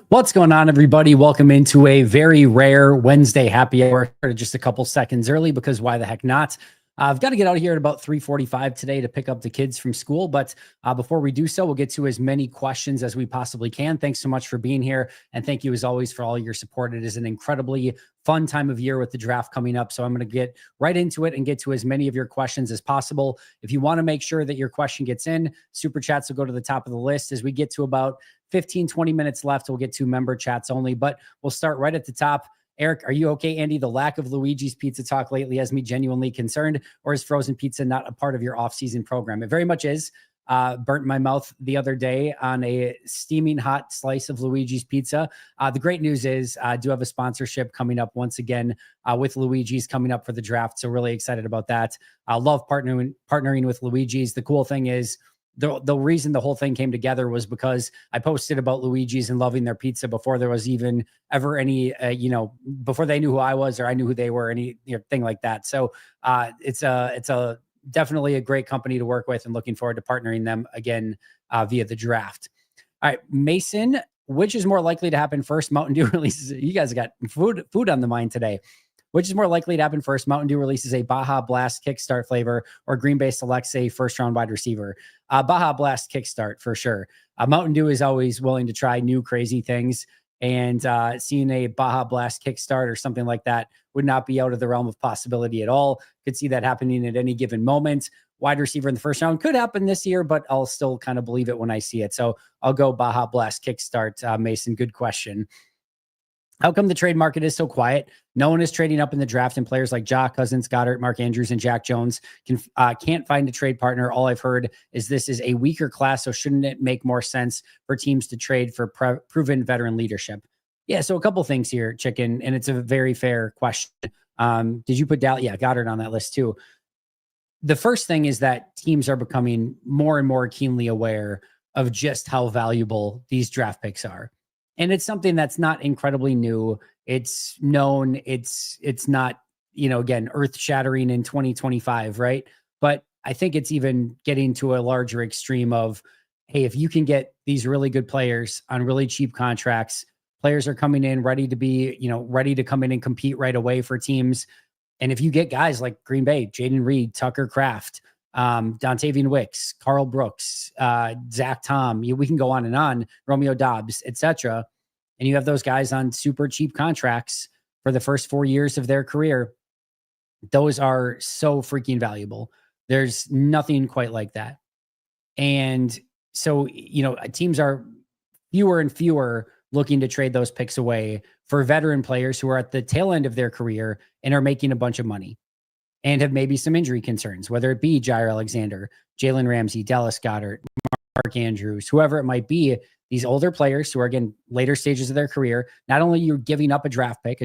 What's going on, everybody? Welcome into a very rare Wednesday happy hour. Just a couple seconds early because why the heck not? I've got to get out of here at about 3:45 today to pick up the kids from school. But before we do so, we'll get to as many questions as we possibly can. Thanks so much for being here. And thank you, as always, for all your support. It is an incredibly fun time of year with the draft coming up. So I'm going to get right into it and get to as many of your questions as possible. If you want to make sure that your question gets in, super chats will go to the top of the list. As we get to about 15, 20 minutes left, we'll get to member chats only, but we'll start right at the top. Eric, are you okay, Andy? The lack of Luigi's Pizza talk lately has me genuinely concerned, or is frozen pizza not a part of your off-season program? It very much is. Burnt my mouth the other day on a steaming hot slice of Luigi's Pizza. The great news is I do have a sponsorship coming up once again with Luigi's coming up for the draft. So really excited about that. I love partnering with Luigi's. The cool thing is, the reason the whole thing came together was because I posted about Luigi's and loving their pizza before there was even ever any, before they knew who I was or I knew who they were, thing like that. So it's a definitely a great company to work with, and looking forward to partnering them again via the draft. All right, Mason, which is more likely to happen first? Mountain Dew releases. You guys got food on the mind today. Which is more likely to happen first? Mountain Dew releases a Baja Blast Kickstart flavor, or Green Bay selects a first-round wide receiver. Baja Blast Kickstart for sure. Mountain Dew is always willing to try new crazy things, and seeing a Baja Blast Kickstart or something like that would not be out of the realm of possibility at all. Could see that happening at any given moment. Wide receiver in the first round could happen this year, but I'll still kind of believe it when I see it. So I'll go Baja Blast Kickstart. Mason, good question. How come the trade market is so quiet? No one is trading up in the draft, and players like Ja, Cousins, Goddard, Mark Andrews, and Jack Jones can't find a trade partner. All I've heard is this is a weaker class, so shouldn't it make more sense for teams to trade for proven veteran leadership? Yeah, so a couple things here, Chicken, and it's a very fair question. Did you put Dallas? Yeah, Goddard on that list too. The first thing is that teams are becoming more and more keenly aware of just how valuable these draft picks are. And it's something that's not incredibly new. It's known. It's not, again, earth shattering in 2025, right? But I think it's even getting to a larger extreme of, hey, if you can get these really good players on really cheap contracts, players are coming in ready to be, ready to come in and compete right away for teams. And if you get guys like Green Bay, Jaden Reed, Tucker Kraft, Dontavian Wicks, Carl Brooks, Zach Tom, we can go on, Romeo Dobbs, etc. And you have those guys on super cheap contracts for the first 4 years of their career. Those are so freaking valuable. There's nothing quite like that. And so, teams are fewer and fewer looking to trade those picks away for veteran players who are at the tail end of their career and are making a bunch of money and have maybe some injury concerns, whether it be Jair Alexander, Jalen Ramsey, Dallas Goedert, Mark Andrews, whoever it might be. These older players who are, again, later stages of their career, not only you're giving up a draft pick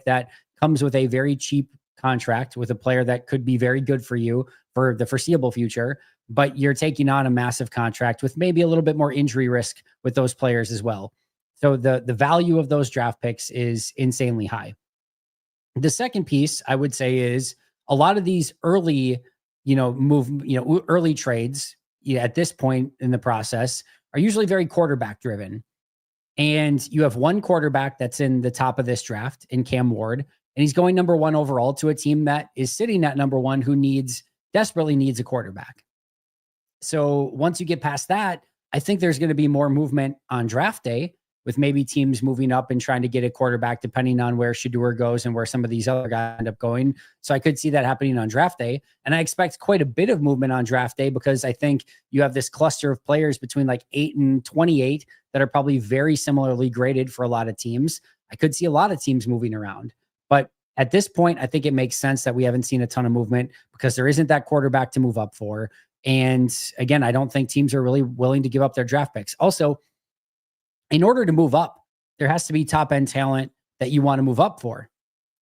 that comes with a very cheap contract with a player that could be very good for you for the foreseeable future, but you're taking on a massive contract with maybe a little bit more injury risk with those players as well. So the value of those draft picks is insanely high. The second piece I would say is a lot of these early, early trades at this point in the process are usually very quarterback driven. And you have one quarterback that's in the top of this draft in Cam Ward, and he's going number 1 overall to a team that is sitting at number 1 who desperately needs a quarterback. So once you get past that, I think there's going to be more movement on draft day, with maybe teams moving up and trying to get a quarterback depending on where Shedeur goes and where some of these other guys end up going. So I could see that happening on draft day. And I expect quite a bit of movement on draft day because I think you have this cluster of players between like 8 and 28 that are probably very similarly graded for a lot of teams. I could see a lot of teams moving around. But at this point, I think it makes sense that we haven't seen a ton of movement because there isn't that quarterback to move up for. And again, I don't think teams are really willing to give up their draft picks. Also, in order to move up, there has to be top end talent that you want to move up for.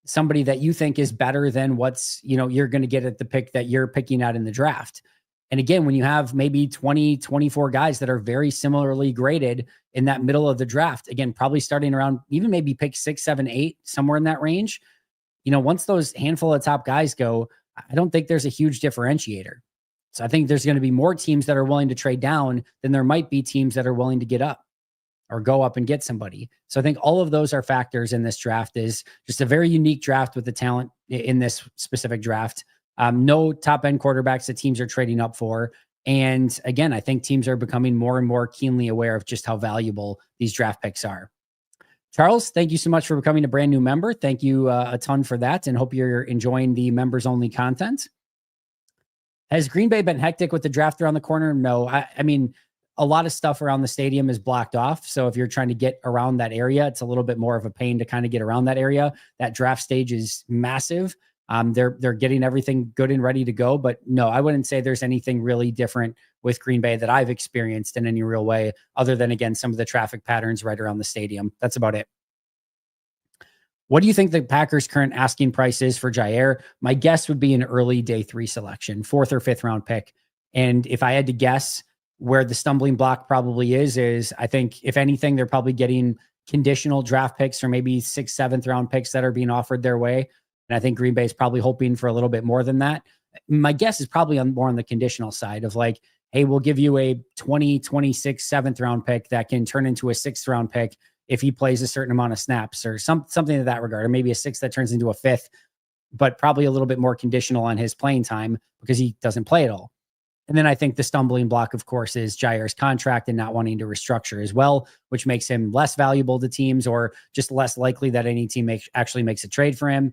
Somebody that you think is better than what's, you're going to get at the pick that you're picking at in the draft. And again, when you have maybe 20, 24 guys that are very similarly graded in that middle of the draft, again, probably starting around even maybe pick 6, 7, 8, somewhere in that range. Once those handful of top guys go, I don't think there's a huge differentiator. So I think there's going to be more teams that are willing to trade down than there might be teams that are willing to get up. or go up and get somebody. So I think all of those are factors in this draft. Is just a very unique draft with the talent in this specific draft. No top end quarterbacks that teams are trading up for. And again, I think teams are becoming more and more keenly aware of just how valuable these draft picks are. Charles, thank you so much for becoming a brand new member. Thank you a ton for that, and hope you're enjoying the members only content. Has Green Bay been hectic with the draft around the corner? No. I mean, a lot of stuff around the stadium is blocked off. So if you're trying to get around that area, it's a little bit more of a pain to kind of get around that area. That draft stage is massive. They're getting everything good and ready to go. But no, I wouldn't say there's anything really different with Green Bay that I've experienced in any real way, other than, again, some of the traffic patterns right around the stadium. That's about it. What do you think the Packers' current asking price is for Jair? My guess would be an early day 3 selection, 4th or 5th round pick. And if I had to guess where the stumbling block probably is I think, if anything, they're probably getting conditional draft picks or maybe 6th, 7th round picks that are being offered their way. And I think Green Bay is probably hoping for a little bit more than that. My guess is probably more on the conditional side of like, hey, we'll give you a 2026 7th round pick that can turn into a 6th round pick if he plays a certain amount of snaps, or something in that regard, or maybe a 6th that turns into a 5th, but probably a little bit more conditional on his playing time because he doesn't play at all. And then I think the stumbling block, of course, is Jair's contract and not wanting to restructure as well, which makes him less valuable to teams, or just less likely that any team actually makes a trade for him.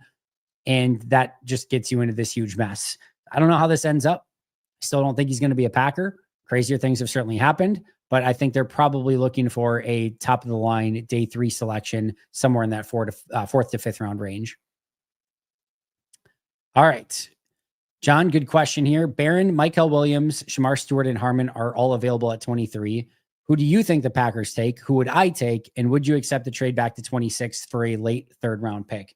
And that just gets you into this huge mess. I don't know how this ends up. I still don't think he's going to be a Packer. Crazier things have certainly happened, but I think they're probably looking for a top of the line day 3 selection somewhere in that 4th to 5th round range. All right. John, good question here. Barron, Michael Williams, Shamar Stewart, and Harmon are all available at 23. Who do you think the Packers take? Who would I take? And would you accept the trade back to 26 for a late 3rd round pick?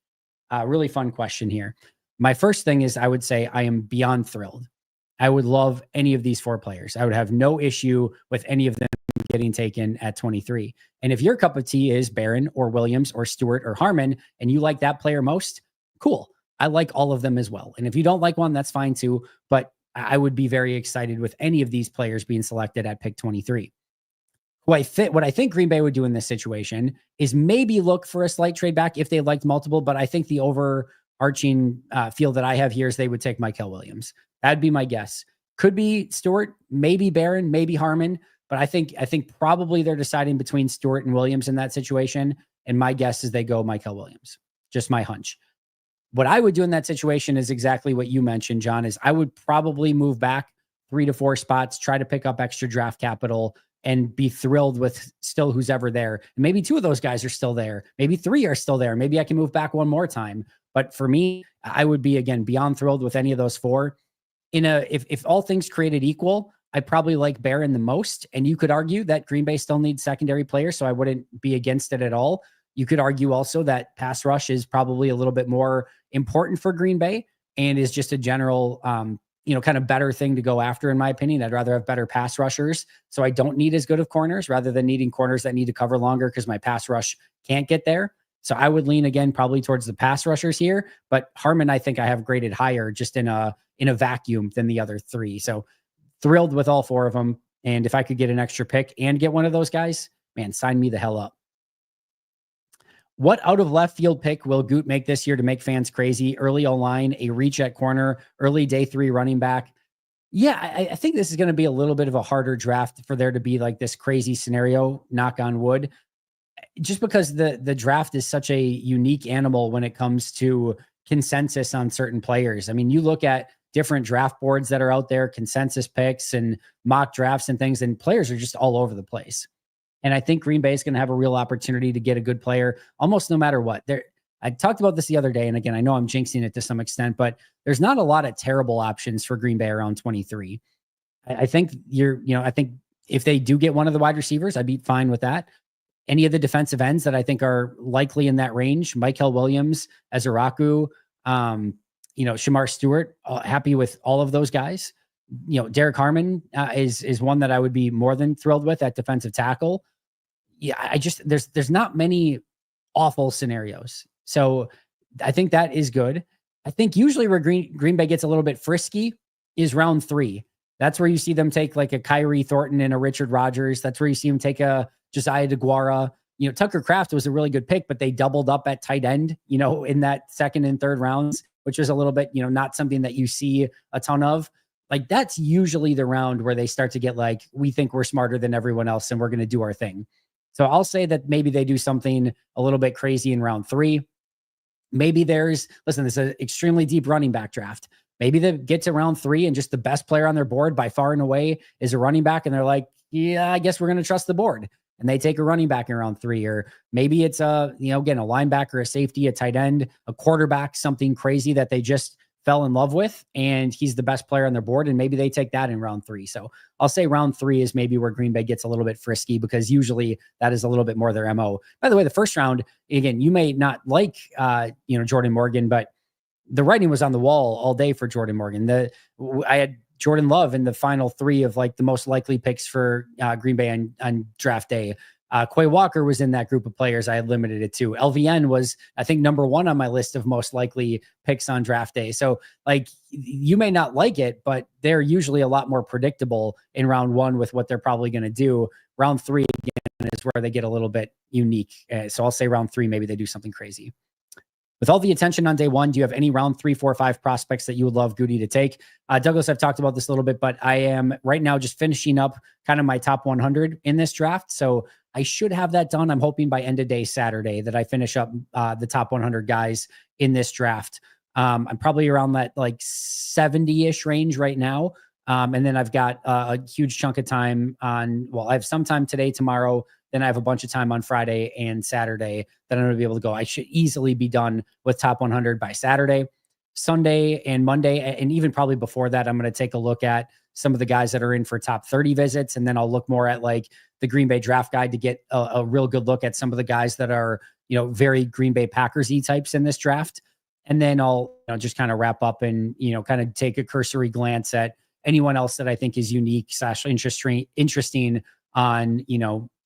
Really fun question here. My first thing is, I would say I am beyond thrilled. I would love any of these 4 players. I would have no issue with any of them getting taken at 23. And if your cup of tea is Barron or Williams or Stewart or Harmon, and you like that player most, cool. I like all of them as well. And if you don't like one, that's fine too. But I would be very excited with any of these players being selected at pick 23. What I think Green Bay would do in this situation is maybe look for a slight trade back if they liked multiple. But I think the overarching feel that I have here is they would take Michael Williams. That'd be my guess. Could be Stewart, maybe Barron, maybe Harmon. But I think probably they're deciding between Stewart and Williams in that situation. And my guess is they go Michael Williams. Just my hunch. What I would do in that situation is exactly what you mentioned, John, is I would probably move back 3 to 4 spots, try to pick up extra draft capital, and be thrilled with still who's ever there. And maybe 2 of those guys are still there. Maybe 3 are still there. Maybe I can move back one more time. But for me, I would be, again, beyond thrilled with any of those 4. If all things created equal, I probably like Barron the most. And you could argue that Green Bay still needs secondary players, so I wouldn't be against it at all. You could argue also that pass rush is probably a little bit more important for Green Bay and is just a general, kind of better thing to go after, in my opinion. I'd rather have better pass rushers, so I don't need as good of corners rather than needing corners that need to cover longer because my pass rush can't get there. So I would lean, again, probably towards the pass rushers here. But Harmon, I think I have graded higher just in a vacuum than the other 3. So thrilled with all 4 of them. And if I could get an extra pick and get one of those guys, man, sign me the hell up. What out of left field pick will Goot make this year to make fans crazy? Early O-line, a reach at corner, early day 3 running back. Yeah, I think this is going to be a little bit of a harder draft for there to be like this crazy scenario, knock on wood, just because the draft is such a unique animal when it comes to consensus on certain players. I mean, you look at different draft boards that are out there, consensus picks and mock drafts and things, and players are just all over the place. And I think Green Bay is going to have a real opportunity to get a good player almost no matter what. I talked about this the other day, and again, I know I'm jinxing it to some extent, but there's not a lot of terrible options for Green Bay around 23. I think I think if they do get one of the wide receivers, I'd be fine with that. Any of the defensive ends that I think are likely in that range, Michael Williams, Ezeraku, Shamar Stewart, happy with all of those guys. Derek Harmon is one that I would be more than thrilled with at defensive tackle. Yeah, there's not many awful scenarios. So I think that is good. I think usually where Green Bay gets a little bit frisky is round 3. That's where you see them take like a Kyrie Thornton and a Richard Rodgers. That's where you see them take a Josiah DeGuara. Tucker Kraft was a really good pick, but they doubled up at tight end, in that second and third rounds, which is a little bit, not something that you see a ton of. Like that's usually the round where they start to get like, we think we're smarter than everyone else and we're going to do our thing. So I'll say that maybe they do something a little bit crazy in round 3. Maybe this is an extremely deep running back draft. Maybe they get to round 3 and just the best player on their board by far and away is a running back. And they're like, yeah, I guess we're going to trust the board. And they take a running back in round 3, or maybe it's again, a linebacker, a safety, a tight end, a quarterback, something crazy that they just fell in love with, and he's the best player on their board. And maybe they take that in round 3. So I'll say round 3 is maybe where Green Bay gets a little bit frisky, because usually that is a little bit more their MO. By the way, the first round, again, you may not like, Jordan Morgan, but the writing was on the wall all day for Jordan Morgan. I had Jordan Love in the final 3 of like the most likely picks for Green Bay on draft day. Quay Walker was in that group of players I had limited it to. LVN was, I think, number 1 on my list of most likely picks on draft day. So like, you may not like it, but they're usually a lot more predictable in round 1 with what they're probably going to do. Round 3 again is where they get a little bit unique. So I'll say round 3, maybe they do something crazy. With all the attention on day 1, do you have any round 3, 4, 5 prospects that you would love Goody to take? Douglas, I've talked about this a little bit, but I am right now just finishing up kind of my top 100 in this draft. So I should have that done. I'm hoping by end of day Saturday that I finish up the top 100 guys in this draft. I'm probably around that like 70-ish range right now. And then I've got a huge chunk of time I have some time today, tomorrow. Then I have a bunch of time on Friday and Saturday that I'm going to be able to go. I should easily be done with top 100 by Saturday. Sunday and Monday, and even probably before that, I'm going to take a look at some of the guys that are in for top 30 visits. And then I'll look more at like the Green Bay draft guide to get a real good look at some of the guys that are, very Green Bay Packers-y types in this draft. And then I'll just kind of wrap up and, kind of take a cursory glance at anyone else that I think is unique / interesting on,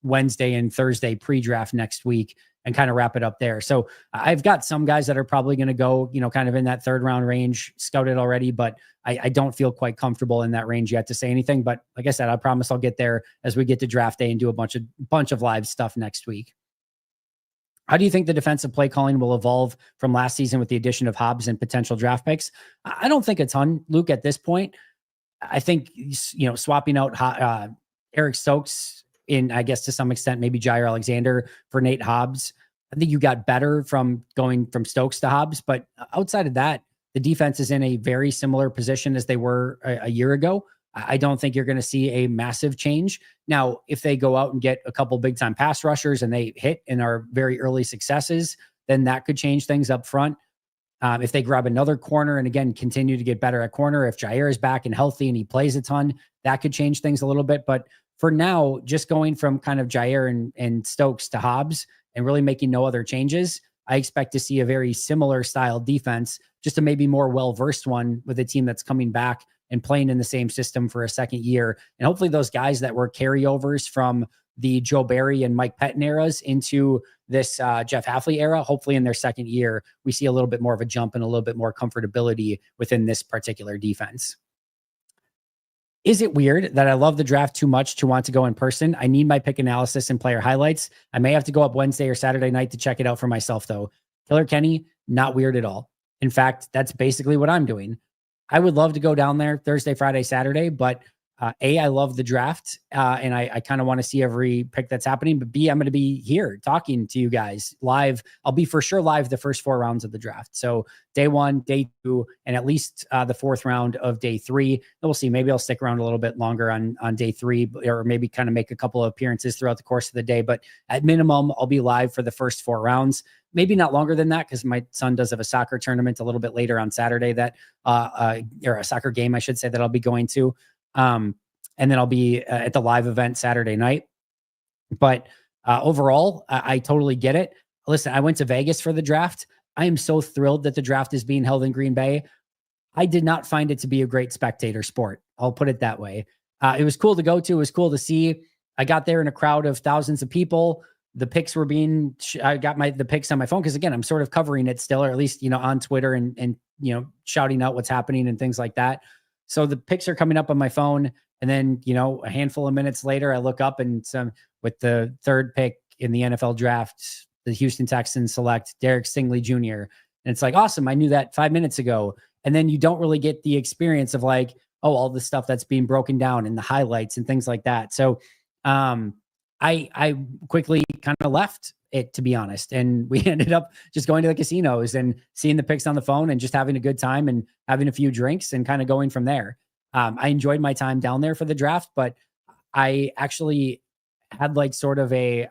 Wednesday and Thursday pre-draft next week, and kind of wrap it up there. So I've got some guys that are probably going to go, kind of in that 3rd round range scouted already, but I don't feel quite comfortable in that range yet to say anything. But like I said, I promise I'll get there as we get to draft day and do a bunch of live stuff next week. How do you think the defensive play calling will evolve from last season with the addition of Hobbs and potential draft picks? I don't think a ton, Luke, at this point. I think, swapping out Eric Stokes in, I guess to some extent, maybe Jair Alexander for Nate Hobbs. I think you got better from going from Stokes to Hobbs, but outside of that, the defense is in a very similar position as they were a year ago. I don't think you're going to see a massive change. Now, if they go out and get a couple big time pass rushers and they hit and are very early successes, then that could change things up front. If they grab another corner and again, continue to get better at corner, if Jair is back and healthy and he plays a ton, that could change things a little bit. But for now, just going from kind of Jair and Stokes to Hobbs and really making no other changes, I expect to see a very similar style defense, just a maybe more well-versed one with a team that's coming back and playing in the same system for a second year. And hopefully those guys that were carryovers from the Joe Barry and Mike Pettin eras into this Jeff Hafley era, hopefully in their second year, we see a little bit more of a jump and a little bit more comfortability within this particular defense. Is it weird that I love the draft too much to want to go in person? I need my pick analysis and player highlights. I may have to go up Wednesday or Saturday night to check it out for myself, though. Killer Kenny, not weird at all. In fact, that's basically what I'm doing. I would love to go down there Thursday, Friday, Saturday, but I love the draft, and I kind of want to see every pick that's happening. But B, I'm going to be here talking to you guys live. I'll be for sure live the first 4 rounds of the draft. So day 1, day 2, and at least the 4th round of day 3. And we'll see. Maybe I'll stick around a little bit longer on day 3, or maybe kind of make a couple of appearances throughout the course of the day. But at minimum, I'll be live for the first 4 rounds. Maybe not longer than that, because my son does have a soccer tournament a little bit later on Saturday or a soccer game, I should say, that I'll be going to. And then I'll be at the live event Saturday night. But overall, I totally get it. Listen, I went to Vegas for the draft. I am so thrilled that the draft is being held in Green Bay. I did not find it to be a great spectator sport. I'll put it that way. It was cool to go to. It was cool to see. I got there in a crowd of thousands of people. The picks were being, I got the picks on my phone, because again, I'm sort of covering it still, or at least, on Twitter and shouting out what's happening and things like that. So the picks are coming up on my phone. And then, a handful of minutes later, I look up and with the third pick in the NFL draft, the Houston Texans select Derek Stingley Jr. And it's like, awesome. I knew that 5 minutes ago. And then you don't really get the experience of like, oh, all the stuff that's being broken down and the highlights and things like that. So I quickly kind of left it, to be honest. And we ended up just going to the casinos and seeing the picks on the phone and just having a good time and having a few drinks and kind of going from there. I enjoyed my time down there for the draft, but I actually had like sort of I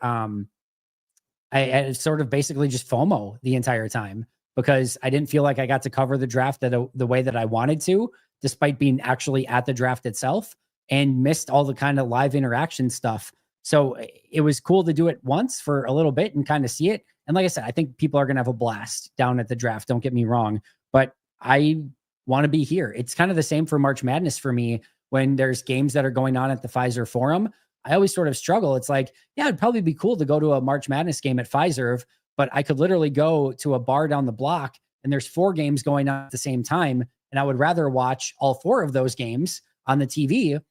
had sort of basically just FOMO the entire time because I didn't feel like I got to cover the draft the way that I wanted to, despite being actually at the draft itself, and missed all the kind of live interaction stuff. So it was cool to do it once for a little bit and kind of see it. And like I said, I think people are going to have a blast down at the draft. Don't get me wrong, but I want to be here. It's kind of the same for March Madness for me. When there's games that are going on at the Pfizer Forum, I always sort of struggle. It's like, yeah, it'd probably be cool to go to a March Madness game at Pfizer, but I could literally go to a bar down the block and there's 4 games going on at the same time. And I would rather watch all 4 of those games on the TV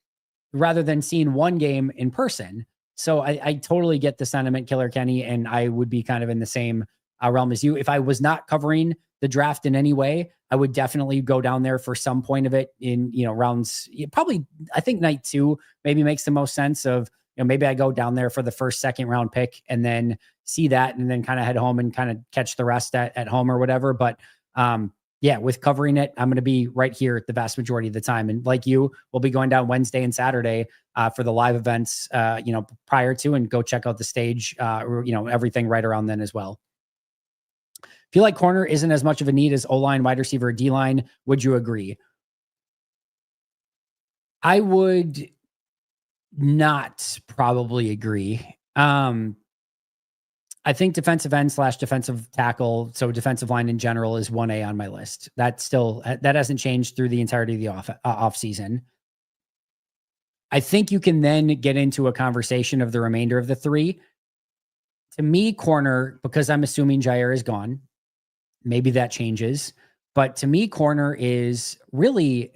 rather than seeing one game in person. So I totally get the sentiment, Killer Kenny, and I would be kind of in the same realm as you. If I was not covering the draft in any way, I would definitely go down there for some point of it in, rounds. Probably, I think night 2 maybe makes the most sense of, maybe I go down there for the first, second round pick and then see that and then kind of head home and kind of catch the rest at home or whatever. But yeah, with covering it, I'm going to be right here the vast majority of the time. And like you, we'll be going down Wednesday and Saturday for the live events, prior to, and go check out the stage, everything right around then as well. Feel like corner isn't as much of a need as O-line, wide receiver, D-line. Would you agree? I would not probably agree. I think defensive end / defensive tackle, so defensive line in general, is 1A on my list. That hasn't changed through the entirety of the off season. I think you can then get into a conversation of the remainder of the 3. To me, corner, because I'm assuming Jair is gone, maybe that changes. But to me, corner is really,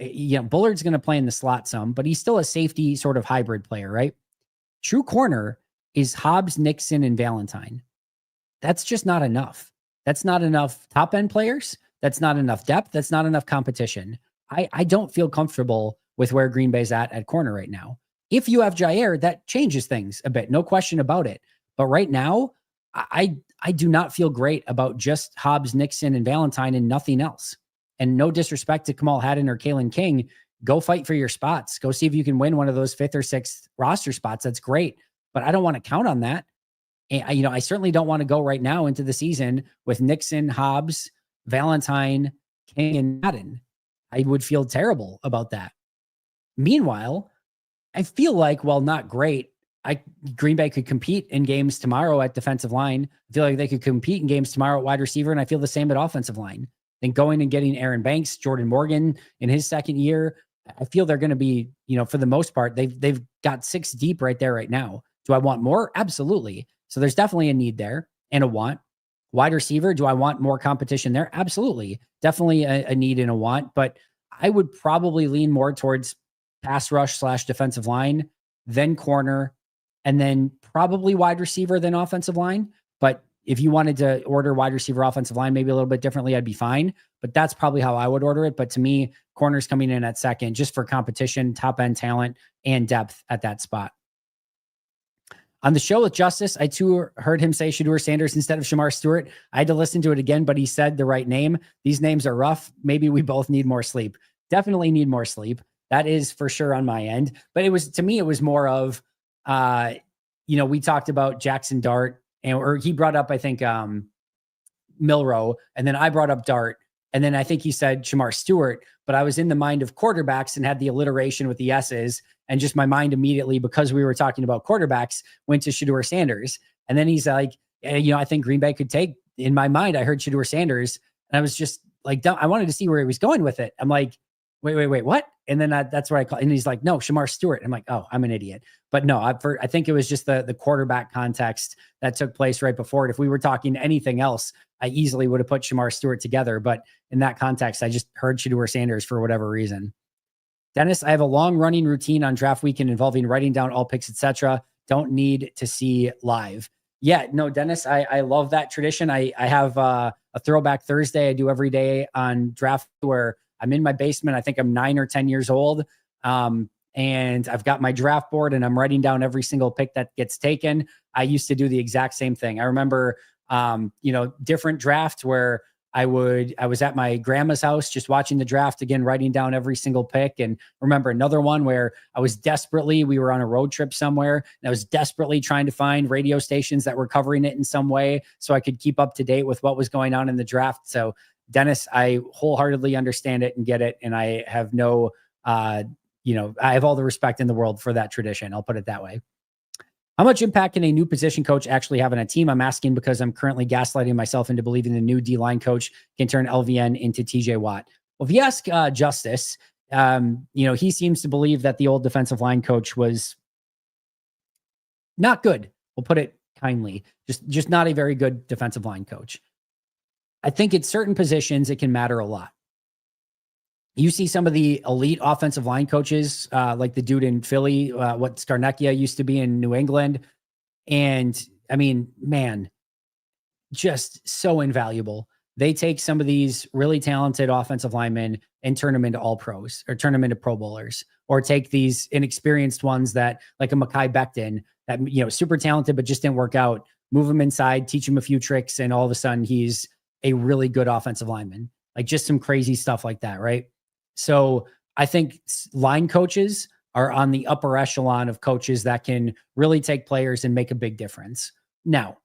Bullard's going to play in the slot some, but he's still a safety sort of hybrid player, right? True corner is Hobbs, Nixon, and Valentine. That's just not enough. That's not enough top end players. That's not enough depth. That's not enough competition. I don't feel comfortable with where Green Bay's at corner right now. If you have Jair, that changes things a bit. No question about it. But right now, I do not feel great about just Hobbs, Nixon, and Valentine and nothing else. And no disrespect to Kamal Haddon or Kalen King. Go fight for your spots. Go see if you can win one of those 5th or 6th roster spots. That's great. But I don't want to count on that. And, I certainly don't want to go right now into the season with Nixon, Hobbs, Valentine, King, and Haddon. I would feel terrible about that. Meanwhile, I feel like, while not great, Green Bay could compete in games tomorrow at defensive line. I feel like they could compete in games tomorrow at wide receiver, and I feel the same at offensive line. Then going and getting Aaron Banks, Jordan Morgan in his second year, I feel they're going to be, for the most part, they've got 6 deep right there right now. Do I want more? Absolutely. So there's definitely a need there and a want. Wide receiver, do I want more competition there? Absolutely. Definitely a need and a want, but I would probably lean more towards pass rush / defensive line, then corner, and then probably wide receiver, then offensive line. But if you wanted to order wide receiver, offensive line, maybe a little bit differently, I'd be fine. But that's probably how I would order it. But to me, corner's coming in at second, just for competition, top end talent, and depth at that spot. On the show with Justice, I too heard him say Shedeur Sanders instead of Shamar Stewart. I had to listen to it again, but he said the right name. These names are rough. Maybe we both need more sleep. Definitely need more sleep. That is for sure on my end. But to me, it was more of, we talked about Jackson Dart, or he brought up, I think, Milrow, and then I brought up Dart, and then I think he said Shamar Stewart, but I was in the mind of quarterbacks and had the alliteration with the S's, and just my mind immediately, because we were talking about quarterbacks, went to Shedeur Sanders. And then he's like, I think Green Bay could take, in my mind, I heard Shedeur Sanders, and I was just like, I wanted to see where he was going with it. I'm like, wait, what? And then that's where I call, and he's like, no, Shamar Stewart. I'm like, oh, I'm an idiot. But no, I think it was just the quarterback context that took place right before it. If we were talking anything else, I easily would have put Shamar Stewart together. But in that context, I just heard Shedeur Sanders for whatever reason. Dennis, I have a long running routine on draft weekend involving writing down all picks, etc. Don't need to see live. Yeah, no, Dennis, I love that tradition. I have a throwback Thursday I do every day on draft where I'm in my basement. I think I'm 9 or 10 years old. And I've got my draft board and I'm writing down every single pick that gets taken. I used to do the exact same thing. I remember, different drafts where I was at my grandma's house just watching the draft again, writing down every single pick. And remember another one where we were on a road trip somewhere and I was desperately trying to find radio stations that were covering it in some way so I could keep up to date with what was going on in the draft. So Dennis, I wholeheartedly understand it and get it. And I have I have all the respect in the world for that tradition. I'll put it that way. How much impact can a new position coach actually have on a team? I'm asking because I'm currently gaslighting myself into believing the new D-line coach can turn LVN into TJ Watt. Well, if you ask Justice, he seems to believe that the old defensive line coach was not good. We'll put it kindly. Just not a very good defensive line coach. I think at certain positions, it can matter a lot. You see some of the elite offensive line coaches, like the dude in Philly, what Scarnecchia used to be in New England. And I mean, man, just so invaluable. They take some of these really talented offensive linemen and turn them into all pros or turn them into pro bowlers, or take these inexperienced ones that like a Mekhi Becton that, super talented, but just didn't work out, move him inside, teach him a few tricks. And all of a sudden he's a really good offensive lineman, like just some crazy stuff like that. Right. So I think line coaches are on the upper echelon of coaches that can really take players and make a big difference. Now,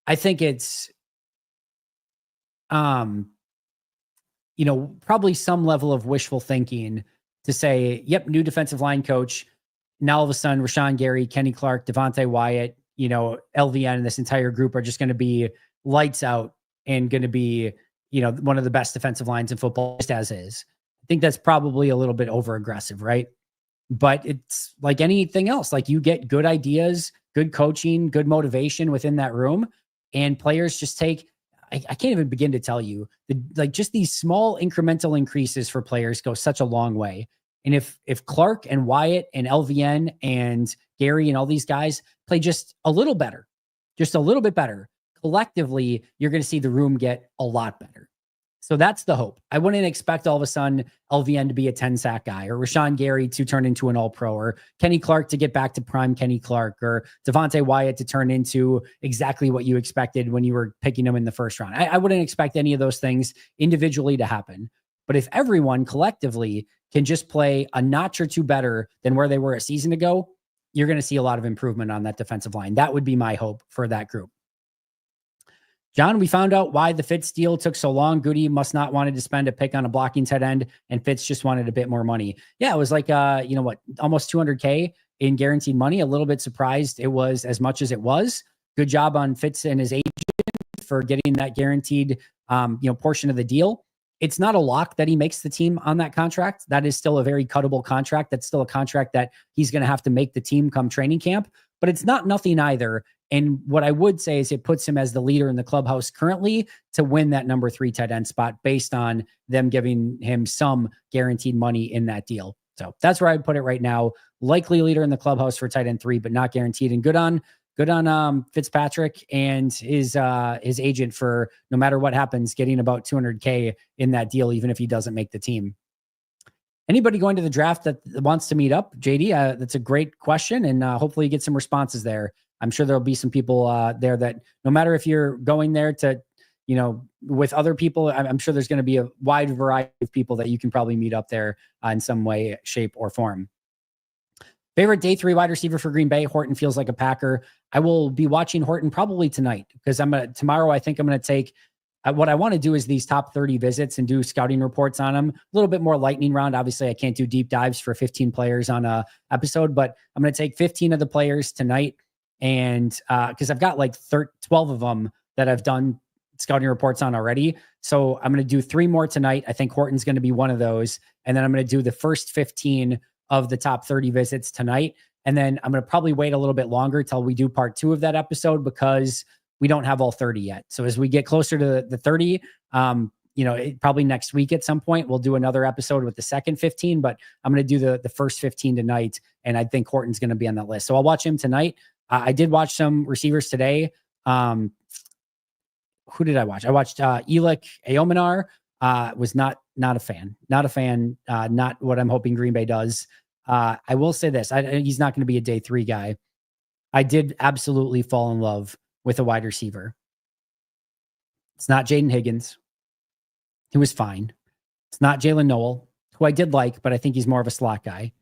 I think it's, probably some level of wishful thinking to say, yep, new defensive line coach. Now all of a sudden, Rashawn Gary, Kenny Clark, Devontae Wyatt, LVN and this entire group are just going to be lights out and going to be, one of the best defensive lines in football just as is. I think that's probably a little bit over aggressive, right? But it's like anything else. Like you get good ideas, good coaching, good motivation within that room, and players just take, I can't even begin to tell you, just these small incremental increases for players go such a long way. And if Clark and Wyatt and LVN and Gary and all these guys play just a little better, just a little bit better, collectively, you're going to see the room get a lot better. So that's the hope. I wouldn't expect all of a sudden LVN to be a 10-sack guy, or Rashawn Gary to turn into an all-pro, or Kenny Clark to get back to prime Kenny Clark, or Devontae Wyatt to turn into exactly what you expected when you were picking him in the first round. I wouldn't expect any of those things individually to happen. But if everyone collectively can just play a notch or two better than where they were a season ago, you're going to see a lot of improvement on that defensive line. That would be my hope for that group. John, we found out why the Fitz deal took so long. Goody must not wanted to spend a pick on a blocking tight end, and Fitz just wanted a bit more money. Yeah, it was like, almost $200K in guaranteed money. A little bit surprised it was as much as it was. Good job on Fitz and his agent for getting that guaranteed, portion of the deal. It's not a lock that he makes the team on that contract. That is still a very cuttable contract. That's still a contract that he's going to have to make the team come training camp, but it's not nothing either. And what I would say is it puts him as the leader in the clubhouse currently to win that number 3 tight end spot based on them giving him some guaranteed money in that deal. So that's where I'd put it right now. Likely leader in the clubhouse for tight end 3, but not guaranteed. And good on Fitzpatrick and his agent for, no matter what happens, getting about $200K in that deal, even if he doesn't make the team. Anybody going to the draft that wants to meet up? JD, that's a great question. And hopefully you get some responses there. I'm sure there'll be some people there that no matter if you're going there to, with other people, I'm sure there's going to be a wide variety of people that you can probably meet up there in some way, shape, or form. Favorite day 3 wide receiver for Green Bay? Horton feels like a Packer. I will be watching Horton probably tonight because tomorrow I think I'm going to take, what I want to do is these top 30 visits and do scouting reports on them. A little bit more lightning round. Obviously I can't do deep dives for 15 players on a episode, but I'm going to take 15 of the players tonight. And because I've got like 12 of them that I've done scouting reports on already. So I'm going to do 3 more tonight. I think Horton's going to be one of those. And then I'm going to do the first 15 of the top 30 visits tonight. And then I'm going to probably wait a little bit longer till we do part 2 of that episode because we don't have all 30 yet. So as we get closer to the 30, probably next week at some point, we'll do another episode with the second 15, but I'm going to do the first 15 tonight. And I think Horton's going to be on that list. So I'll watch him tonight. I did watch some receivers today. Who did I watch? I watched Elik Aomanar. Was not a fan. Not what I'm hoping Green Bay does. I will say this. He's not going to be a day 3 guy. I did absolutely fall in love with a wide receiver. It's not Jaden Higgins. He was fine. It's not Jalen Noel, who I did like, but I think he's more of a slot guy.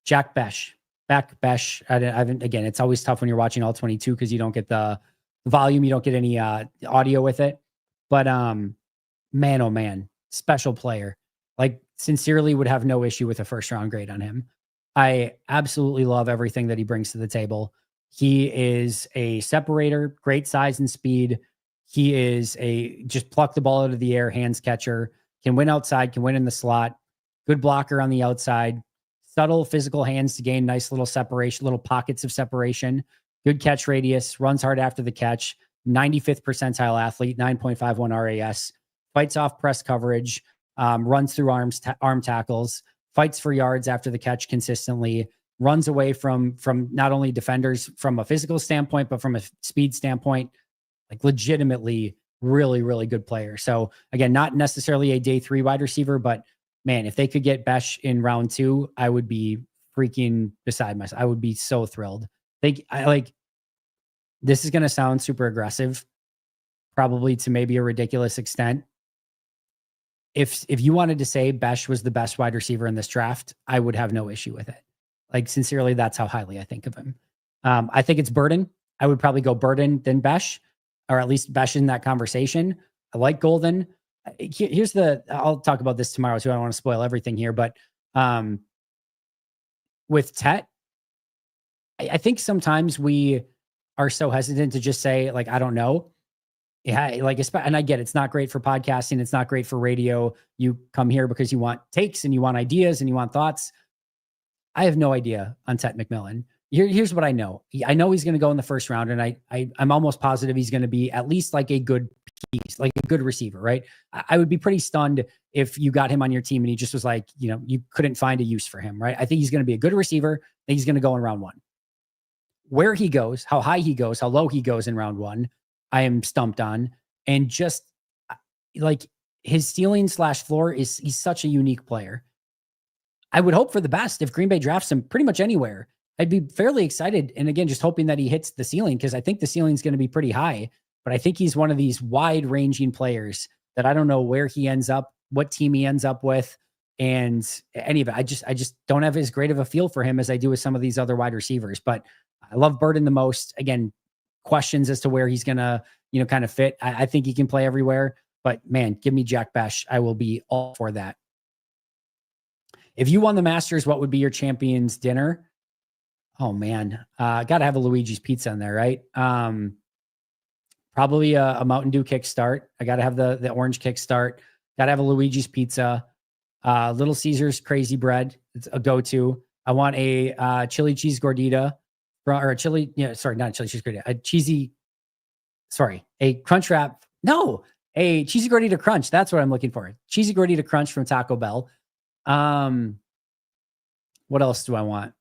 Jack Besh. Besh. Again, it's always tough when you're watching all 22 because you don't get the volume. You don't get any audio with it. But man, oh man, special player. Like, sincerely would have no issue with a first round grade on him. I absolutely love everything that he brings to the table. He is a separator, great size and speed. He is just pluck the ball out of the air, hands catcher, can win outside, can win in the slot, good blocker on the outside, subtle physical hands to gain nice little separation, little pockets of separation, good catch radius, runs hard after the catch, 95th percentile athlete, 9.51 RAS, fights off press coverage, runs through arm tackles, fights for yards after the catch consistently, runs away from not only defenders from a physical standpoint, but from a speed standpoint, like legitimately really, really good player. So again, not necessarily a day 3 wide receiver, but man, if they could get Besh in round 2, I would be freaking beside myself. I would be so thrilled. This is going to sound super aggressive, probably to maybe a ridiculous extent. If you wanted to say Besh was the best wide receiver in this draft, I would have no issue with it. Like, sincerely, that's how highly I think of him. I think it's Burden. I would probably go Burden, then Besh, or at least Besh in that conversation. I like Golden. I'll talk about this tomorrow too. I don't want to spoil everything here, but with Tet, I think sometimes we are so hesitant to just say, like, I don't know. Yeah, and I get it's not great for podcasting. It's not great for radio. You come here because you want takes and you want ideas and you want thoughts. I have no idea on Tet McMillan. Here's what I know. I know he's going to go in the first round, and I'm almost positive he's going to be at least like a good piece, like a good receiver, right? I would be pretty stunned if you got him on your team and he just was like, you couldn't find a use for him, right? I think he's going to be a good receiver. I think he's going to go in round 1. Where he goes, how high he goes, how low he goes in round 1, I am stumped on. And just like his ceiling / floor he's such a unique player. I would hope for the best if Green Bay drafts him pretty much anywhere. I'd be fairly excited. And again, just hoping that he hits the ceiling, because I think the ceiling is going to be pretty high, but I think he's one of these wide ranging players that I don't know where he ends up, what team he ends up with, and any of it. I just don't have as great of a feel for him as I do with some of these other wide receivers, but I love Burden the most. Again, questions as to where he's going to, kind of fit. I think he can play everywhere, but man, give me Jack Besh. I will be all for that. If you won the Masters, what would be your champion's dinner? Oh man, got to have a Luigi's Pizza in there, right? Probably a Mountain Dew kickstart. I got to have the orange kickstart. Got to have a Luigi's Pizza. Little Caesars Crazy Bread. It's a go-to. I want a chili cheese gordita, or a chili. Yeah, sorry, not a chili cheese gordita. A crunch wrap. No, a cheesy gordita crunch. That's what I'm looking for. Cheesy gordita crunch from Taco Bell. What else do I want?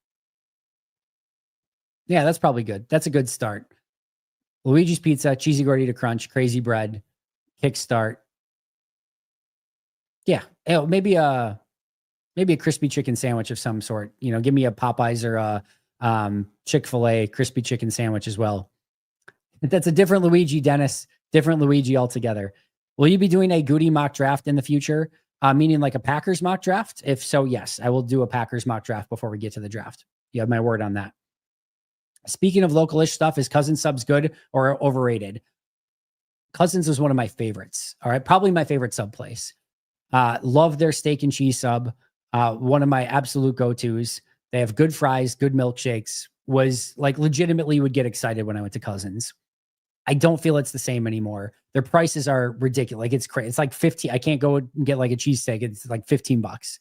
Yeah, that's probably good. That's a good start. Luigi's Pizza, cheesy gordita crunch, crazy bread, kickstart. Yeah, maybe a crispy chicken sandwich of some sort. Give me a Popeyes or a Chick-fil-A crispy chicken sandwich as well. That's a different Luigi, Dennis. Different Luigi altogether. Will you be doing a Goody mock draft in the future? Meaning like a Packers mock draft? If so, yes, I will do a Packers mock draft before we get to the draft. You have my word on that. Speaking of local-ish stuff, is Cousins subs good or overrated? Cousins was one of my favorites. All right. Probably my favorite sub place. Love their steak and cheese sub. One of my absolute go-tos. They have good fries, good milkshakes. Was like legitimately would get excited when I went to Cousins. I don't feel it's the same anymore. Their prices are ridiculous. Like, it's crazy. It's like 15. I can't go and get like a cheesesteak. It's like $15.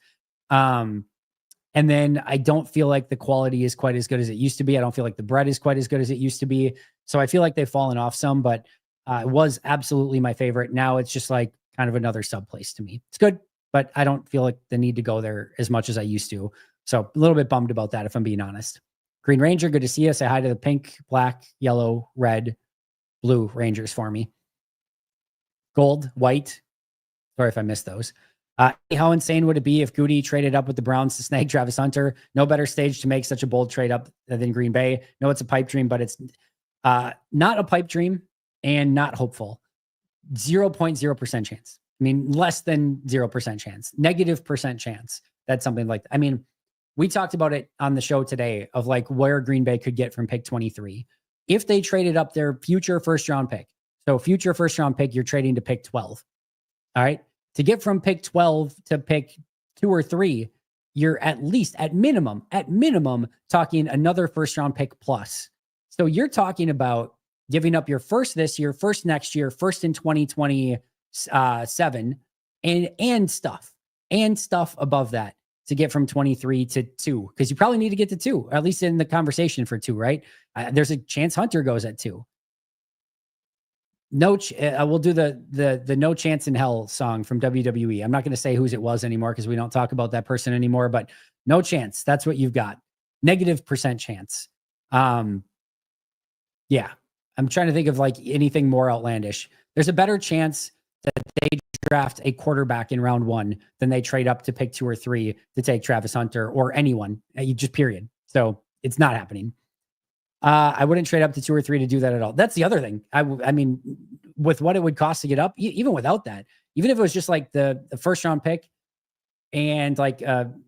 And then I don't feel like the quality is quite as good as it used to be. I don't feel like the bread is quite as good as it used to be. So I feel like they've fallen off some, but it was absolutely my favorite. Now it's just like kind of another sub place to me. It's good, but I don't feel like the need to go there as much as I used to. So a little bit bummed about that, if I'm being honest. Green Ranger, good to see you. Say hi to the pink, black, yellow, red, blue Rangers for me. Gold, white. Sorry if I missed those. How insane would it be if Goody traded up with the Browns to snag Travis Hunter? No better stage to make such a bold trade up than Green Bay. No, it's a pipe dream, but it's not a pipe dream and not hopeful. 0.0% chance. I mean, less than 0% chance, negative percent chance. That's something like, I mean, we talked about it on the show today of like where Green Bay could get from pick 23. If they traded up their future first round pick. So future first round pick, you're trading to pick 12. All right. To get from pick 12 to pick 2 or 3, you're at least at minimum talking another first round pick plus. So you're talking about giving up your first this year, first next year, first in 2027 and stuff above that to get from 23 to 2, because you probably need to get to 2, or at least in the conversation for 2, right? There's a chance Hunter goes at 2. We'll do the No Chance in Hell song from WWE. I'm not going to say whose it was anymore because we don't talk about that person anymore, but no chance. That's what you've got. Negative percent chance. Yeah. I'm trying to think of like anything more outlandish. There's a better chance that they draft a quarterback in round 1 than they trade up to pick 2 or 3 to take Travis Hunter or anyone. Just period. So it's not happening. I wouldn't trade up to 2 or 3 to do that at all. That's the other thing. I mean, with what it would cost to get up, even without that, even if it was just like the first round pick and like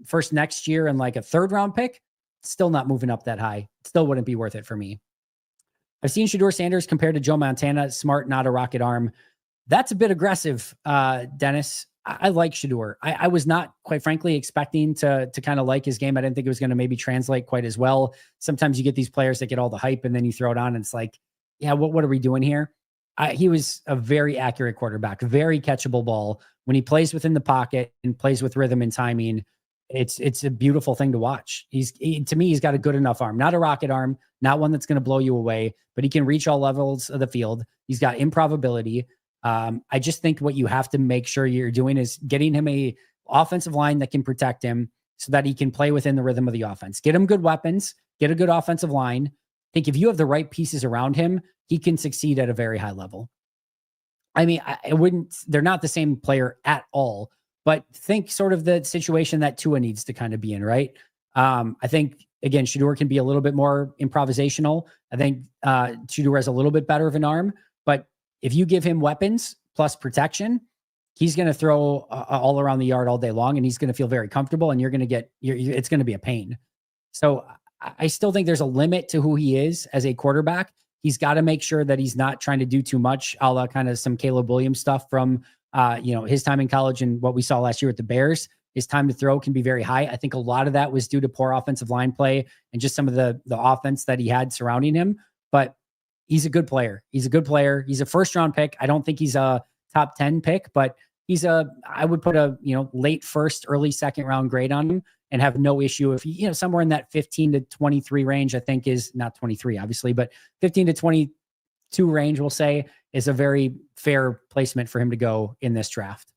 first next year and like a third round pick, still not moving up that high. Still wouldn't be worth it for me. I've seen Shedeur Sanders compared to Joe Montana. Smart, not a rocket arm. That's a bit aggressive, Dennis. I like Shedeur. I was not, quite frankly, expecting to kind of like his game. I didn't think it was going to maybe translate quite as well. Sometimes you get these players that get all the hype and then you throw it on and it's like, yeah, what are we doing here? He was a very accurate quarterback, very catchable ball. When he plays within the pocket and plays with rhythm and timing, it's a beautiful thing to watch. To me, he's got a good enough arm, not a rocket arm, not one that's going to blow you away, but he can reach all levels of the field. He's got improbability. I just think what you have to make sure you're doing is getting him a offensive line that can protect him so that he can play within the rhythm of the offense. Get him good weapons, get a good offensive line. I think if you have the right pieces around him, he can succeed at a very high level. I mean, they're not the same player at all, but think sort of the situation that Tua needs to kind of be in, right? I think, again, Shedeur can be a little bit more improvisational. I think Shedeur has a little bit better of an arm, but if you give him weapons plus protection, he's going to throw all around the yard all day long, and he's going to feel very comfortable, and it's going to be a pain. So I still think there's a limit to who he is as a quarterback. He's got to make sure that he's not trying to do too much, a la kind of some Caleb Williams stuff from his time in college and what we saw last year with the Bears. His time to throw can be very high. I think a lot of that was due to poor offensive line play and just some of the offense that he had surrounding him. But he's a good player. He's a first round pick. I don't think he's a top 10 pick, but I would put a, late first, early second round grade on him and have no issue if he, somewhere in that 15 to 23 range, I think is not 23, obviously, but 15 to 22 range, we'll say, is a very fair placement for him to go in this draft.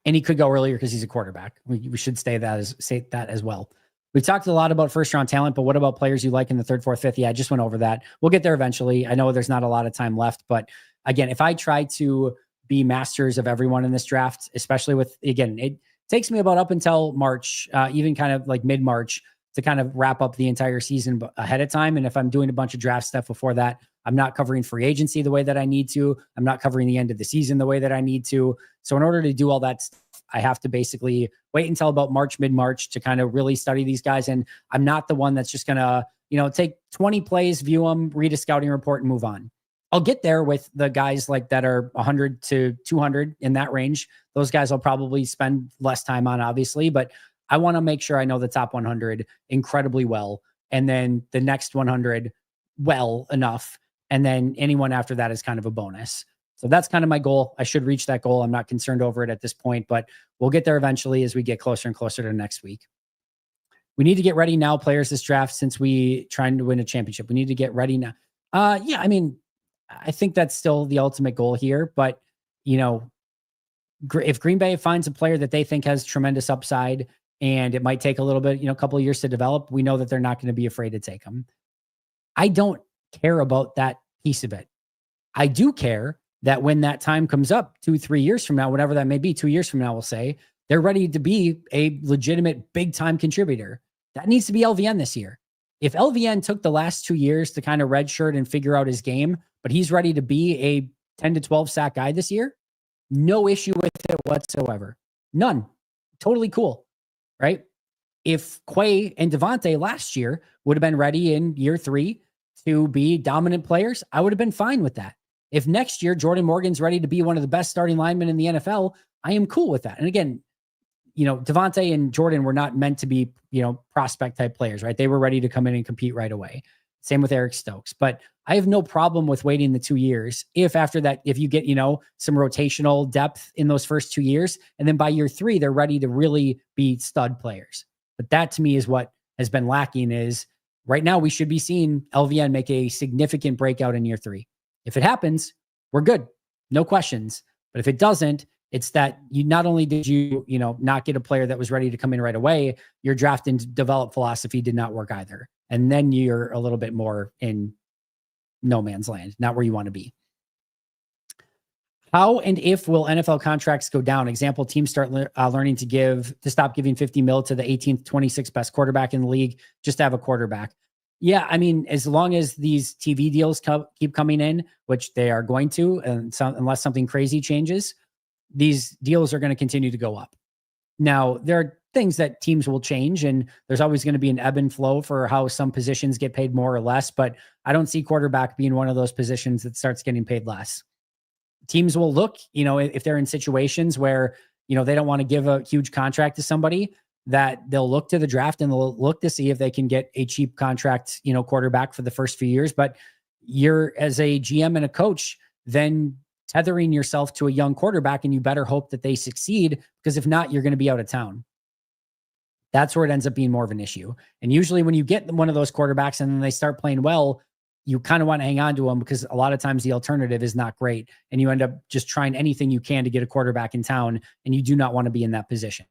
And he could go earlier because he's a quarterback. We should say that as well. We talked a lot about first round talent, but what about players you like in the 3rd, 4th, 5th? Yeah, I just went over that. We'll get there eventually. I know there's not a lot of time left, but again, if I try to be masters of everyone in this draft, especially it takes me about up until March, even kind of like mid-March to kind of wrap up the entire season ahead of time. And if I'm doing a bunch of draft stuff before that, I'm not covering free agency the way that I need to. I'm not covering the end of the season the way that I need to. So in order to do all that stuff, I have to basically wait until about mid-March to kind of really study these guys. And I'm not the one that's just going to, take 20 plays, view them, read a scouting report and move on. I'll get there with the guys like that are 100 to 200 in that range. Those guys I'll probably spend less time on, obviously, but I want to make sure I know the top 100 incredibly well. And then the next 100 well enough. And then anyone after that is kind of a bonus. So that's kind of my goal. I should reach that goal. I'm not concerned over it at this point, but we'll get there eventually as we get closer and closer to next week. We need to get ready now, players, this draft, since we trying to win a championship. We need to get ready now. I think that's still the ultimate goal here, but you know, if Green Bay finds a player that they think has tremendous upside and it might take a little bit, a couple of years to develop, we know that they're not going to be afraid to take them. I don't care about that piece of it. I do care that when that time comes up 2-3 years from now, whatever that may be, 2 years from now, we'll say they're ready to be a legitimate big time contributor. That needs to be LVN this year. If LVN took the last 2 years to kind of redshirt and figure out his game, but he's ready to be a 10 to 12 sack guy this year, no issue with it whatsoever. None. Totally cool. Right? If Quay and Devontae last year would have been ready in year 3 to be dominant players, I would have been fine with that. If next year Jordan Morgan's ready to be one of the best starting linemen in the NFL, I am cool with that. And again, Devontae and Jordan were not meant to be, prospect type players, right? They were ready to come in and compete right away. Same with Eric Stokes. But I have no problem with waiting the 2 years. If after that, if you get, some rotational depth in those first 2 years, and then by year 3, they're ready to really be stud players. But that to me is what has been lacking is right now we should be seeing LVN make a significant breakout in year 3. If it happens, we're good. No questions. But if it doesn't, it's that you not only did you, not get a player that was ready to come in right away, your draft and develop philosophy did not work either. And then you're a little bit more in no man's land, not where you want to be. How and if will NFL contracts go down? Example, teams start learning to stop giving 50 mil to the 18th, 26th best quarterback in the league just to have a quarterback. Yeah, I mean, as long as these TV deals keep coming in, which they are going to, and unless something crazy changes, these deals are going to continue to go up. Now, there are things that teams will change, and there's always going to be an ebb and flow for how some positions get paid more or less, but I don't see quarterback being one of those positions that starts getting paid less. Teams will look, if they're in situations where, they don't want to give a huge contract to somebody, that they'll look to the draft and they'll look to see if they can get a cheap contract, quarterback for the first few years. But you're, as a GM and a coach, then tethering yourself to a young quarterback, and you better hope that they succeed, because if not, you're going to be out of town. That's where it ends up being more of an issue. And usually when you get one of those quarterbacks and then they start playing well, you kind of want to hang on to them, because a lot of times the alternative is not great. And you end up just trying anything you can to get a quarterback in town, and you do not want to be in that position.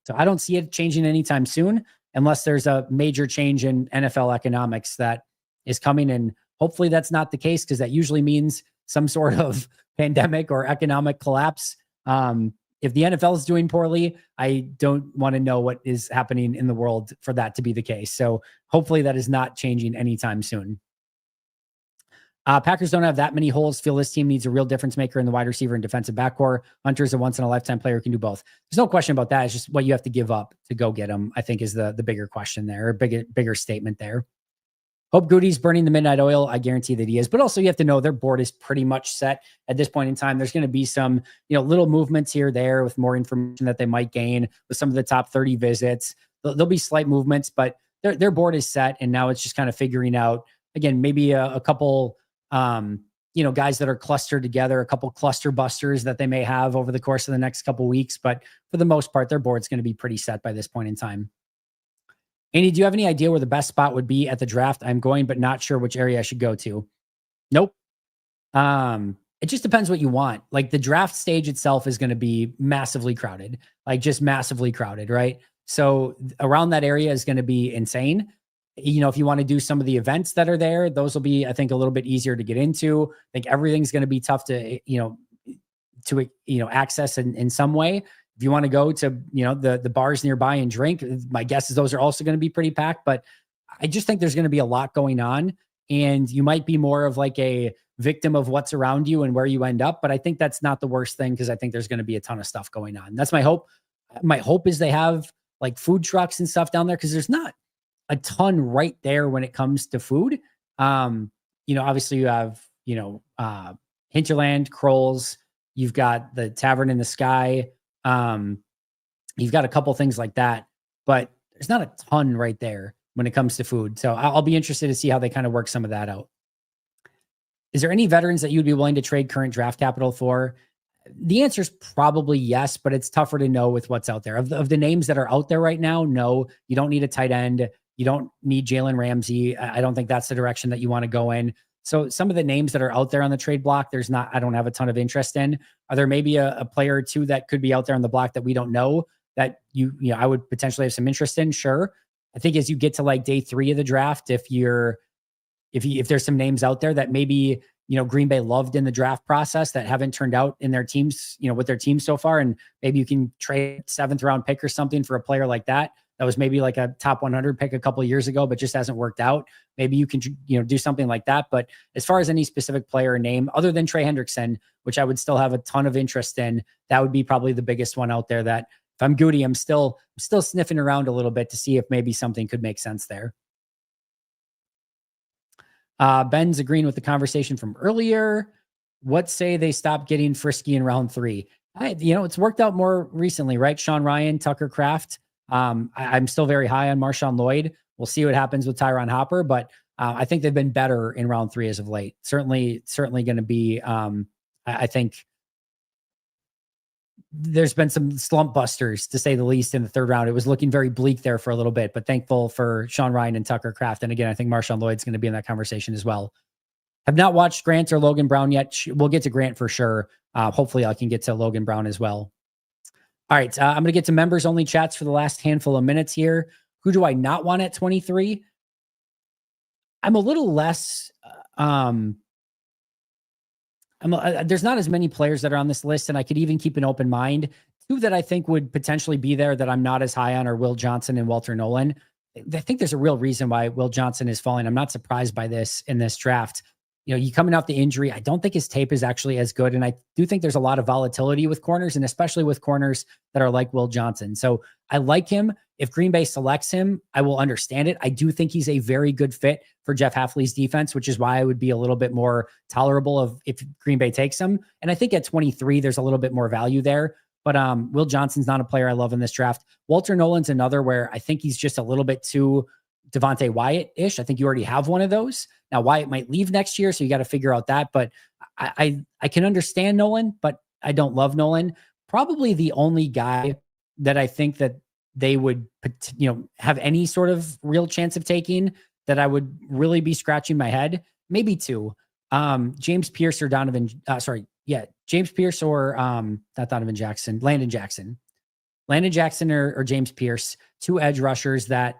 So I don't see it changing anytime soon, unless there's a major change in NFL economics that is coming. And hopefully that's not the case, because that usually means some sort of pandemic or economic collapse. If the NFL is doing poorly, I don't want to know what is happening in the world for that to be the case. So hopefully that is not changing anytime soon. Packers don't have that many holes. Feel this team needs a real difference maker in the wide receiver and defensive backcourt. Hunter's a once-in-a-lifetime player who can do both. There's no question about that. It's just what you have to give up to go get him, I think, is the bigger question there, or bigger statement there. Hope Goody's burning the midnight oil. I guarantee that he is. But also you have to know their board is pretty much set at this point in time. There's going to be some, little movements here, there, with more information that they might gain with some of the top 30 visits. There'll be slight movements, but their board is set. And now it's just kind of figuring out, again, maybe a couple, guys that are clustered together, a couple cluster busters that they may have over the course of the next couple weeks. But for the most part, their board's going to be pretty set by this point in time. Andy, do you have any idea where the best spot would be at the draft? I'm going, but not sure which area I should go to. Nope. It just depends what you want. Like, the draft stage itself is going to be massively crowded, like just massively crowded, right? So around that area is going to be insane. If you want to do some of the events that are there, those will be, I think, a little bit easier to get into. I think everything's going to be tough to, access in some way. If you want to go to, the bars nearby and drink, my guess is those are also going to be pretty packed. But I just think there's going to be a lot going on, and you might be more of like a victim of what's around you and where you end up. But I think that's not the worst thing, because I think there's going to be a ton of stuff going on. That's my hope. My hope is they have like food trucks and stuff down there, because there's not a ton right there when it comes to food. Obviously you have, Hinterland, Kroll's, you've got the Tavern in the Sky. You've got a couple things like that, but there's not a ton right there when it comes to food. So I'll be interested to see how they kind of work some of that out. Is there any veterans that you'd be willing to trade current draft capital for? The answer is probably yes, but it's tougher to know with what's out there. Of the names that are out there right now, no, you don't need a tight end. You don't need Jalen Ramsey. I don't think that's the direction that you want to go in. So some of the names that are out there on the trade block, I don't have a ton of interest in. Are there maybe a player or two that could be out there on the block that we don't know that I would potentially have some interest in? Sure. I think as you get to like day 3 of the draft, if there's some names out there that maybe, Green Bay loved in the draft process that haven't turned out in their teams, with their teams so far, and maybe you can trade 7th round pick or something for a player like that. That was maybe like a top 100 pick a couple of years ago, but just hasn't worked out. Maybe you can, do something like that. But as far as any specific player name, other than Trey Hendrickson, which I would still have a ton of interest in, that would be probably the biggest one out there that if I'm Goody, I'm still sniffing around a little bit to see if maybe something could make sense there. Ben's agreeing with the conversation from earlier. What say they stop getting frisky in round 3? It's worked out more recently, right? Sean Ryan, Tucker Kraft. I'm still very high on Marshawn Lloyd. We'll see what happens with Tyron Hopper, but I think they've been better in round 3 as of late. Certainly going to be, I think there's been some slump busters, to say the least, in the 3rd round. It was looking very bleak there for a little bit, but thankful for Sean Ryan and Tucker Kraft. And again, I think Marshawn Lloyd's going to be in that conversation as well. Have not watched Grant or Logan Brown yet. We'll get to Grant for sure. Hopefully I can get to Logan Brown as well. All right. I'm going to get to members only chats for the last handful of minutes here. Who do I not want at 23? I'm a little less, there's not as many players that are on this list, and I could even keep an open mind. 2 that I think would potentially be there that I'm not as high on are Will Johnson and Walter Nolan. I think there's a real reason why Will Johnson is falling. I'm not surprised by this in this draft. You coming off the injury, I don't think his tape is actually as good. And I do think there's a lot of volatility with corners, and especially with corners that are like Will Johnson. So I like him. If Green Bay selects him, I will understand it. I do think he's a very good fit for Jeff Hafley's defense, which is why I would be a little bit more tolerable of if Green Bay takes him. And I think at 23, there's a little bit more value there. But Will Johnson's not a player I love in this draft. Walter Nolan's another where I think he's just a little bit too Devontae Wyatt-ish. I think you already have one of those. Now, Wyatt might leave next year, so you got to figure out that. But I can understand Nolan, but I don't love Nolan. Probably the only guy that I think that they would, have any sort of real chance of taking that I would really be scratching my head. Maybe 2. James Pierce or James Pierce or not Donovan Jackson, Landon Jackson. Landon Jackson or James Pierce, 2 edge rushers that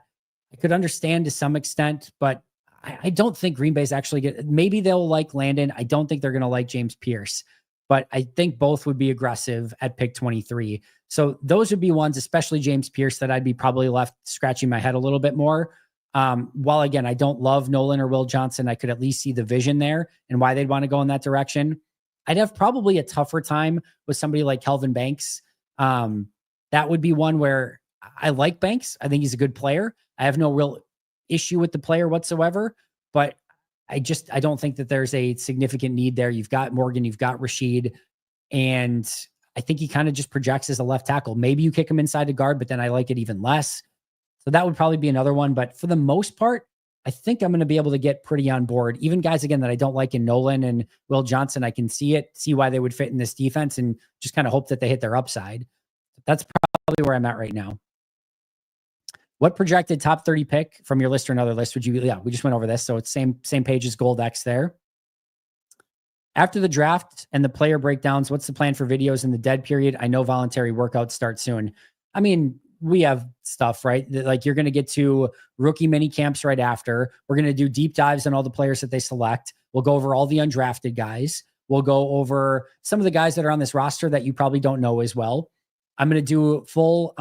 I could understand to some extent, but I don't think Green Bay's actually maybe they'll like Landon. I don't think they're going to like James Pierce, but I think both would be aggressive at pick 23. So those would be ones, especially James Pierce, that I'd be probably left scratching my head a little bit more. While again, I don't love Nolan or Will Johnson, I could at least see the vision there and why they'd want to go in that direction. I'd have probably a tougher time with somebody like Kelvin Banks. That would be one where I like Banks. I think he's a good player. I have no real issue with the player whatsoever, but I don't think that there's a significant need there. You've got Morgan, you've got Rashid, and I think he kind of just projects as a left tackle. Maybe you kick him inside to guard, but then I like it even less. So that would probably be another one. But for the most part, I think I'm going to be able to get pretty on board. Even guys, again, that I don't like in Nolan and Will Johnson, I can see why they would fit in this defense and just kind of hope that they hit their upside. That's probably where I'm at right now. What projected top 30 pick from your list or another list would you? Yeah, we just went over this. So it's same page as Gold X there. After the draft and the player breakdowns, what's the plan for videos in the dead period? I know voluntary workouts start soon. I mean, we have stuff, right? Like you're going to get to rookie mini camps right after. We're going to do deep dives on all the players that they select. We'll go over all the undrafted guys. We'll go over some of the guys that are on this roster that you probably don't know as well. I'm going to do full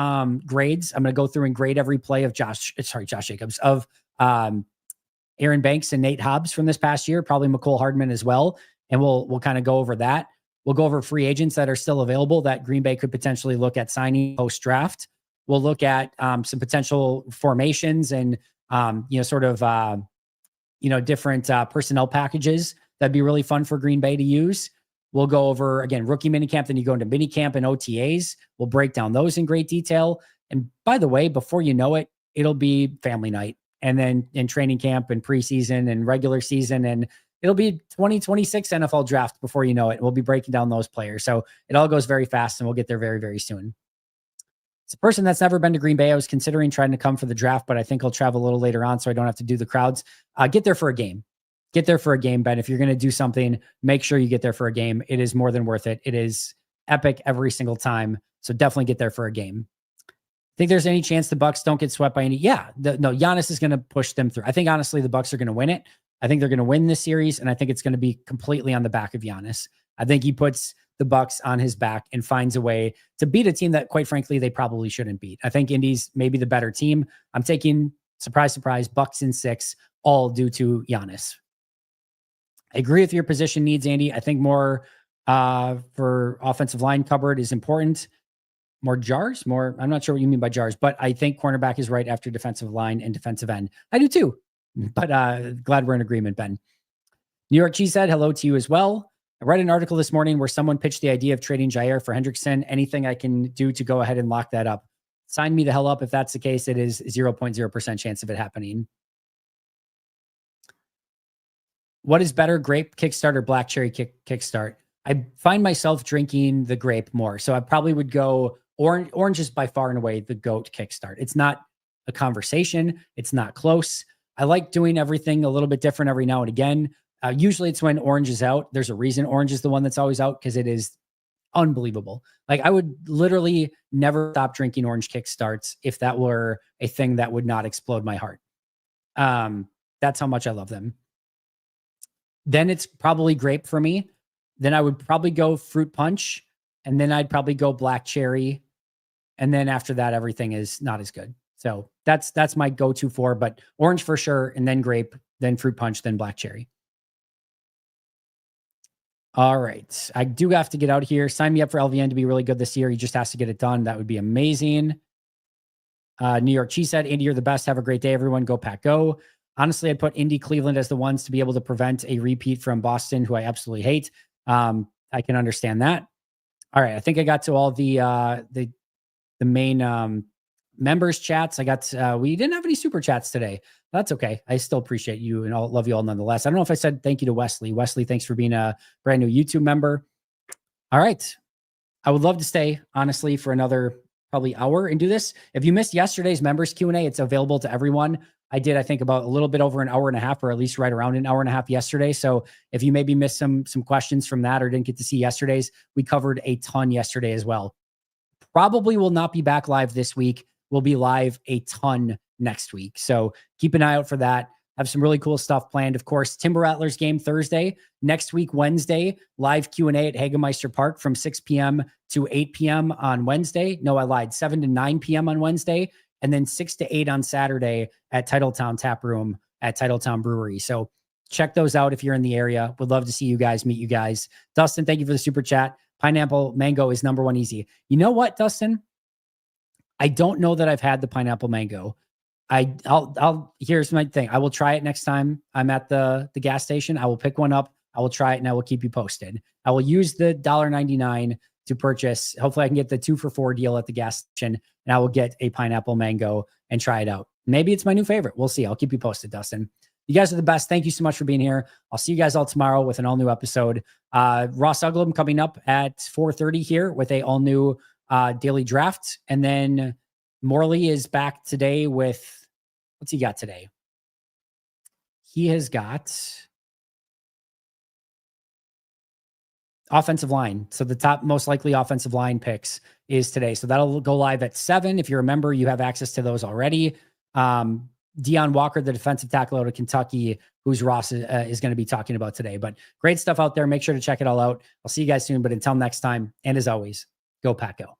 grades. I'm going to go through and grade every play of Josh Jacobs, of Aaron Banks and Nate Hobbs from this past year, probably McCole Hardman as well. And we'll kind of go over that. We'll go over free agents that are still available that Green Bay could potentially look at signing post-draft. We'll look at some potential formations and, different personnel packages that'd be really fun for Green Bay to use. We'll go over, again, rookie minicamp, then you go into minicamp and OTAs. We'll break down those in great detail. And by the way, before you know it, it'll be family night. And then in training camp and preseason and regular season. And it'll be 2026 NFL draft before you know it. We'll be breaking down those players. So it all goes very fast and we'll get there very, very soon. It's a person that's never been to Green Bay. I was considering trying to come for the draft, but I think I'll travel a little later on so I don't have to do the crowds. Get there for a game. get there for a game, Ben. If you're going to do something, make sure you get there for a game. It is more than worth it. It is epic every single time. So definitely get there for a game. Think there's any chance the Bucks don't get swept by any? Yeah, no, Giannis is going to push them through. I think honestly, the Bucks are going to win it. I think they're going to win this series, and I think it's going to be completely on the back of Giannis. I think he puts the Bucks on his back and finds a way to beat a team that, quite frankly, they probably shouldn't beat. I think Indy's maybe the better team. I'm taking, surprise, surprise, Bucks in 6, all due to Giannis. I agree with your position needs, Andy. I think more for offensive line cupboard is important. More jars, more. I'm not sure what you mean by jars, but I think cornerback is right after defensive line and defensive end. I do too, but glad we're in agreement, Ben. New York Cheese said hello to you as well. I read an article this morning where someone pitched the idea of trading Jair for Hendrickson. Anything I can do to go ahead and lock that up? Sign me the hell up. If that's the case, it is 0.0% chance of it happening. What is better, grape kickstart or black cherry kickstart? I find myself drinking the grape more. So I probably would go orange. Orange is by far and away the GOAT kickstart. It's not a conversation. It's not close. I like doing everything a little bit different every now and again. Usually it's when orange is out. There's a reason orange is the one that's always out, because it is unbelievable. Like, I would literally never stop drinking orange kickstarts if that were a thing that would not explode my heart. That's how much I love them. Then it's probably grape for me. Then I would probably go fruit punch, and then I'd probably go black cherry. And then after that, everything is not as good. So that's my go-to for, but orange for sure. And then grape, then fruit punch, then black cherry. All right. I do have to get out of here. Sign me up for LVN to be really good this year. He just has to get it done. That would be amazing. New York Cheese said, Andy, you're the best. Have a great day, everyone. Go Pack, go. Honestly, I'd put Indy, Cleveland as the ones to be able to prevent a repeat from Boston, who I absolutely hate. I can understand that. All right. I think I got to all the main members chats. I got, we didn't have any super chats today. That's okay. I still appreciate you and I'll love you all nonetheless. I don't know if I said thank you to Wesley. Wesley, thanks for being a brand new YouTube member. All right. I would love to stay, honestly, for another probably hour and do this. If you missed yesterday's members Q&A, it's available to everyone. I did, I think, about a little bit over an hour and a half, or at least right around an hour and a half yesterday. So if you maybe missed some questions from that or didn't get to see yesterday's, we covered a ton yesterday as well. Probably will not be back live this week. We'll be live a ton next week. So keep an eye out for that. Have some really cool stuff planned. Of course, Timber Rattlers game Thursday. Next week, Wednesday, live Q&A at Hagemeister Park from 6 p.m. to 8 p.m. on Wednesday. No, I lied. 7 to 9 p.m. on Wednesday. And then 6 to 8 on Saturday at Titletown Tap Room at Titletown Brewery. So check those out if you're in the area. Would love to see you guys, meet you guys. Dustin, thank you for the super chat. Pineapple mango is number one easy. You know what, Dustin? I don't know that I've had the pineapple mango. I'll here's my thing. I will try it next time I'm at the gas station. I will pick one up. I will try it and I will keep you posted. I will use the $1.99 to purchase. Hopefully I can get the 2 for $4 deal at the gas station, and I will get a pineapple mango and try it out. Maybe it's my new favorite. We'll see. I'll keep you posted, Dustin. You guys are the best. Thank you so much for being here. I'll see you guys all tomorrow with an all new episode. Ross Uglum coming up at 4:30 here with a all new daily draft. And then Morley is back today with, what's he got today? He has got offensive line. So the top most likely offensive line picks is today. So that'll go live at 7. If you're a member, you have access to those already. Deion Walker, the defensive tackle out of Kentucky, who's Ross is going to be talking about today. But great stuff out there. Make sure to check it all out. I'll see you guys soon. But until next time, and as always, go Pack, go.